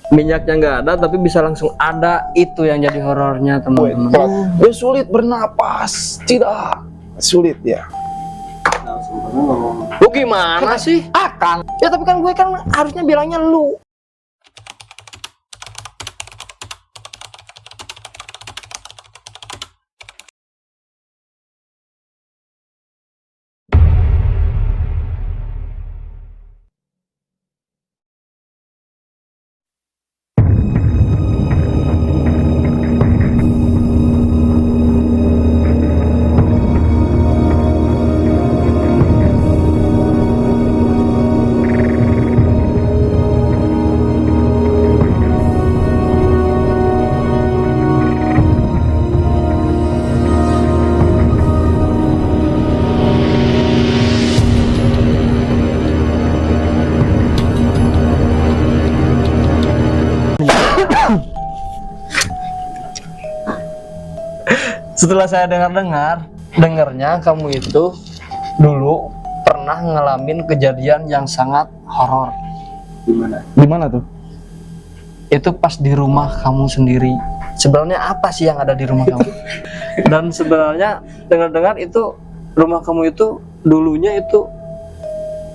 Minyaknya nggak ada tapi bisa langsung ada, itu yang jadi horornya teman-teman. Dia sulit bernapas, tidak sulit ya. Lu gimana sih? Akan Ya tapi kan gue kan harusnya bilangnya lu. Setelah saya dengarnya kamu itu dulu pernah ngalamin kejadian yang sangat horor. Gimana tuh? Itu pas di rumah kamu sendiri. Sebenarnya apa sih yang ada di rumah kamu? Dan sebenarnya dengar itu rumah kamu itu dulunya itu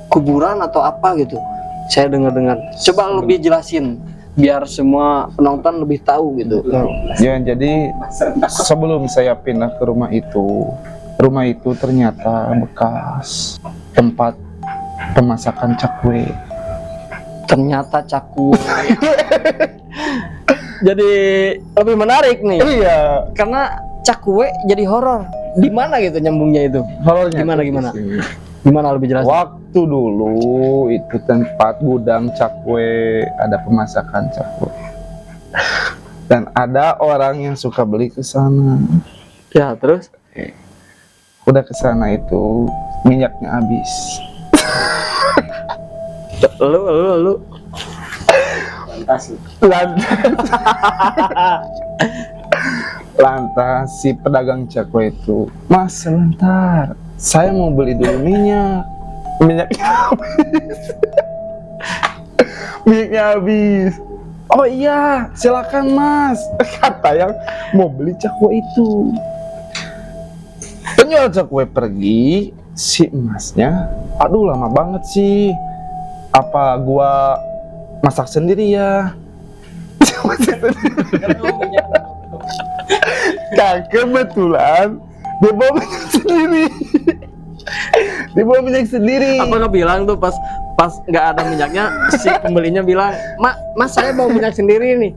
kuburan atau apa gitu. Saya dengar. Coba lebih jelasin biar semua penonton lebih tahu gitu. Ya, jadi sebelum saya pindah ke rumah itu ternyata bekas tempat pemasakan cakwe. Ternyata cakwe. Jadi lebih menarik nih. Iya, Karena cakwe jadi horor. Di mana gitu nyambungnya itu? horornya Gimana, tuh di gimana? sini. Gimana lebih jelas? Waktu dulu itu tempat gudang cakwe, ada pemasakan cakwe. Dan ada orang yang suka beli ke sana. Ya, terus? Udah ke sana itu minyaknya habis. Lu. Lantas si pedagang cakwe itu, "Mas, sebentar, saya mau beli dulu minyaknya habis." Minyaknya habis. "Oh iya, silakan Mas," kata yang mau beli cakwe itu. Penjual cakwe pergi, si Masnya, "Aduh, lama banget sih. Apa gua masak sendiri ya?" Nah, kebetulan dia bawa minyak sendiri. Dia bawa minyak sendiri. Apa nggak bilang tuh pas nggak ada minyaknya, si pembelinya bilang, Mas saya bawa minyak sendiri nih.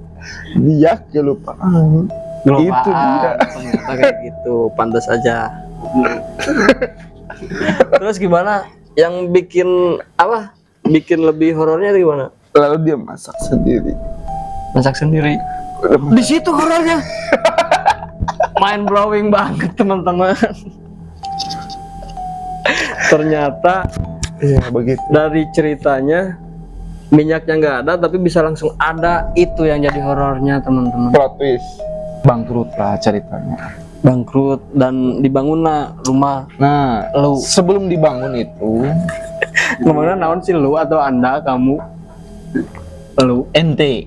Dia kelupaan. Itu dia. Ternyata kayak gitu, pantas aja. Terus gimana? Yang bikin apa? Bikin lebih horornya itu gimana? Lalu dia masak sendiri. Masak sendiri. Di situ horornya. Mind blowing banget teman-teman. Ternyata Iya, begitu. dari ceritanya minyaknya nggak ada tapi bisa langsung ada, itu yang jadi horornya teman-teman. Plot twist. Bangkrut lah ceritanya. Bangkrut dan dibangunlah rumah Nah, lu. sebelum dibangun itu, Ngomongnya naon sih, lu atau anda, kamu? Lu. ente.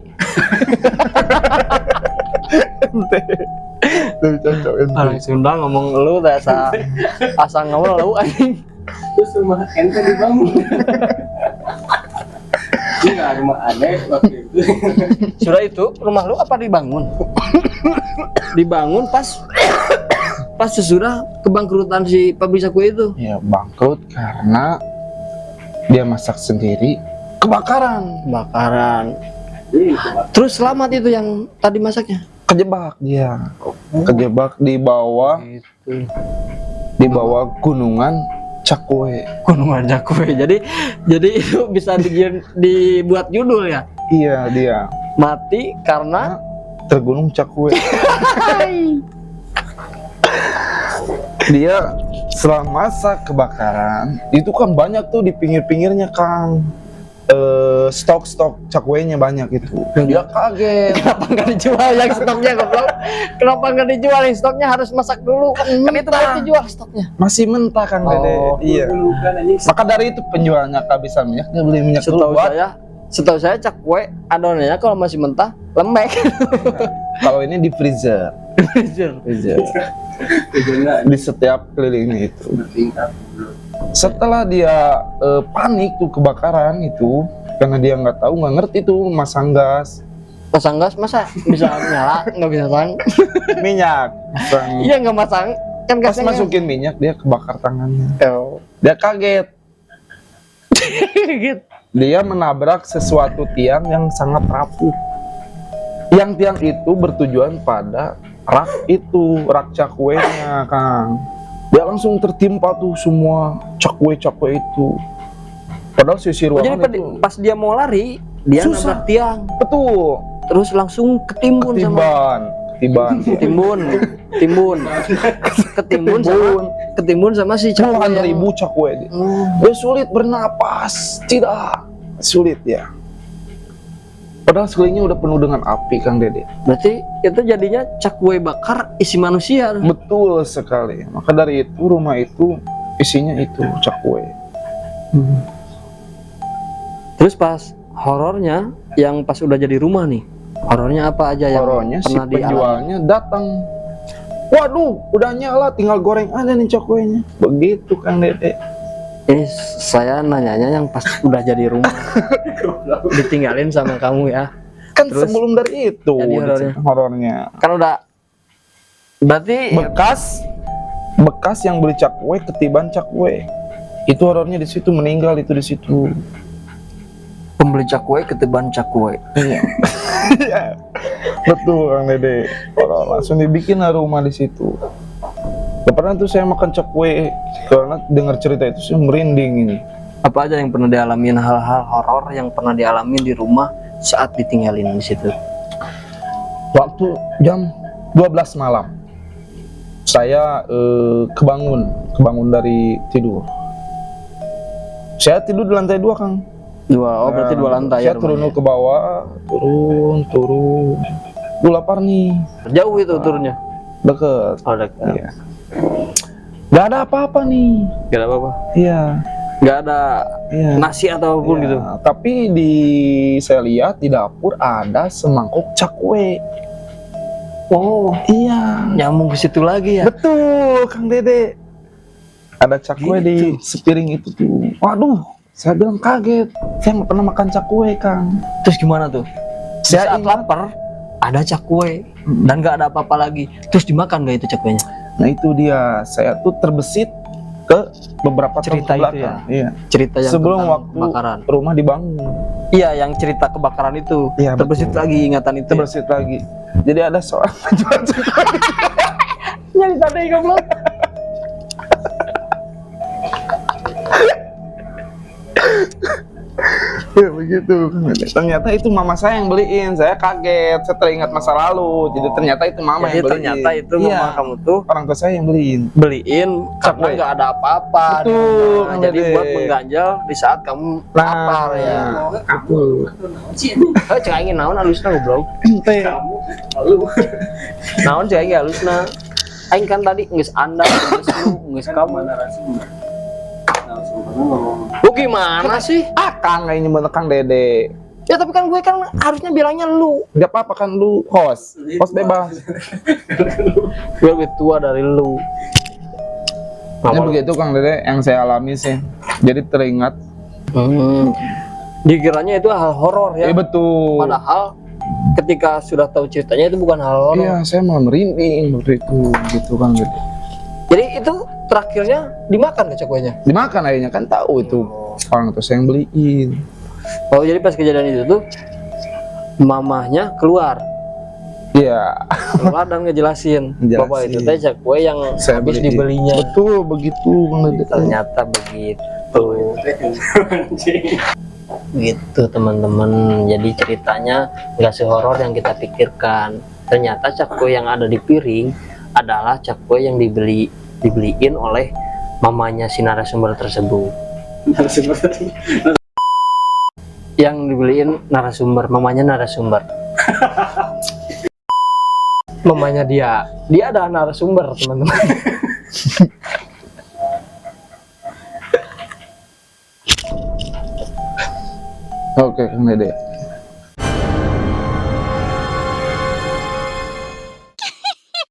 Lebih cocok ente. Orang Sunda ngomong lu tak asa ngomong lu anjing. Terus rumah ente dibangun. Enggak, rumah aneh waktu itu. Sudah itu rumah lu apa dibangun? Dibangun pas sesudah kebangkrutan si pabrik cakwe itu. Ya, bangkrut karena dia masak sendiri, kebakaran. Kebakaran. Terus selamat itu yang tadi masaknya. Kejebak dia. Kejebak di bawah Gitu. gunungan cakwe. Gunungan cakwe. Jadi itu bisa dibuat judul ya. Iya, dia Mati karena tergunung cakwe. Dia setelah masa kebakaran itu kan banyak tuh di pinggir-pinggirnya, Kang. Stok cakwenya banyak itu. Dia kaget. kenapa nggak dijual yang stoknya goblok? Kenapa nggak dijual yang stoknya, harus masak dulu kan itu baru dijual stoknya. Masih mentah, Kang Dede. Oh. Iya. Dulu kan anjing. Maka dari itu penjualnya kehabisan minyak, dia beli minyak dulu Setahu buat saya setahu saya cakwe adonannya kalau masih mentah lembek. Kalau ini di freezer. Freezer. Freezer. Kejadian Di setiap kelilingnya itu. bertingkat. Setelah dia panik tuh kebakaran itu, karena dia nggak tahu, nggak ngerti tuh masang gas, Pasang gas masa bisa nyala, nggak bisa pasang. minyak. Masang- Iya nggak masang, kan Pas gasnya masukin minyak dia kebakar tangannya. Oh. Dia kaget. Gitu. Dia menabrak sesuatu tiang yang sangat rapuh. Yang tiang itu bertujuan pada rak cakwenya, Kang. Dia langsung tertimpa tuh semua cakwe itu. Padahal sisi Oh, jadi ruangan itu pas dia mau lari, dia Susah. nabrak tiang, betul terus langsung ketimbun sama ketimbun sama si cakwe puluhan yang- ribu cakwe dia. Hmm. Dia sulit bernapas, tidak sulit ya. Padahal sekelilingnya udah penuh dengan api, Kang Dede. Berarti itu jadinya cakwe bakar isi manusia. Betul sekali. Maka dari itu rumah itu isinya itu cakwe. Terus pas horornya yang pas udah jadi rumah nih, horornya apa aja yang Horornya si pernah dialami? penjualnya datang. Waduh, udah nyala, tinggal goreng aja nih cakwenya. Begitu, Kang Dede. Ini saya nanyanya yang pas udah jadi rumah ditinggalin sama kamu ya. Kan Terus sebelum dari itu jadi horornya. horornya. Kan udah berarti Bekas yang beli cakwe ketiban cakwe. Itu horornya di situ, meninggal itu di situ. pembeli cakwe ketiban cakwe. Iya. Iya. Betul, Kang Dede. Horor langsung dibikin lah rumah di situ. Gak pernah tuh saya makan cakwe karena dengar cerita itu saya merinding ini. Apa aja yang pernah dialamin, hal-hal horor yang pernah dialamin di rumah saat ditinggalin di situ? Waktu jam 12 malam saya kebangun dari tidur. Saya tidur di lantai 2, Kang. Berarti dua lantai ya Saya turun rumahnya. ke bawah, turun. Gue lapar nih, Jauh itu turunnya. deket. Oh, dekat. Iya. Gak ada apa-apa nih. Gak ada apa-apa. Iya. Gak ada Iya. nasi atau apapun Iya. gitu. Tapi saya lihat di dapur ada semangkuk cakwe. Oh, Iya. nyambung ke situ lagi ya. Betul, Kang Dede. Ada cakwe di Gitu. sepiring itu tuh. Waduh, saya bilang kaget. Saya nggak pernah makan cakwe, Kang. Terus gimana tuh? Saya Saat ingat. lapar ada cakwe dan gak ada apa-apa lagi. Terus dimakan gak itu cakwenya? Nah itu dia, saya tuh terbesit ke beberapa tahun Cerita ke itu belakang. Iya. Cerita yang Sebelum tentang waktu kebakaran. rumah dibangun, Iya, yang cerita kebakaran itu. Iya, Terbesit betul. lagi ingatan itu. terbesit lagi. Jadi ada seorang penjual cakwe. Nyari tadi goblok. Ya begitu. Ternyata itu mama saya yang beliin. Saya kaget, saya teringat masa lalu. Jadi ternyata itu mama Jadi yang beliin. ternyata itu Iya, mama kamu tuh orang tua saya yang beliin. beliin karena Cakwe. nggak ada apa-apa di Betul, rumah. Kang Jadi Dede. buat mengganjal di saat kamu lapar ya. Aku. Cek aing naon halusna goblok. Ente. Kamu lalu Naon cek aing halusna. Aing kan tadi geus anda, geus lu, geus kamu. narasumber ngomong Lu gimana sih? Akang kayaknya bener Kang Dede. Ya tapi kan gue kan harusnya bilangnya lu. Gak apa-apa kan lu host bebas. Gue lebih tua dari lu. Ya begitu Kang Dede yang saya alami sih. Jadi teringat. Dikiranya itu hal horor ya. Iya betul. Padahal ketika sudah tahu ceritanya itu bukan hal horor. Iya saya malah merinding waktu itu gitu Kang Dede. Jadi itu terakhirnya dimakan ke cakwenya. Dimakan akhirnya kan tahu itu orang tua saya yang beliin. Oh jadi pas kejadian itu tuh mamahnya keluar Iya. dan ngejelasin bahwa itu teh cakwe yang Saya habis beliin. dibelinya. Betul begitu Kang Dede. Ternyata begitu. anjing. Gitu teman-teman. Jadi ceritanya nggak sehoror yang kita pikirkan. Ternyata cakwe yang ada di piring adalah cakwe yang dibeliin oleh mamanya si narasumber tersebut. Narasumber Yang dibeliin mamanya narasumber. Mamanya dia adalah narasumber teman-teman. Oke, Kang Dede.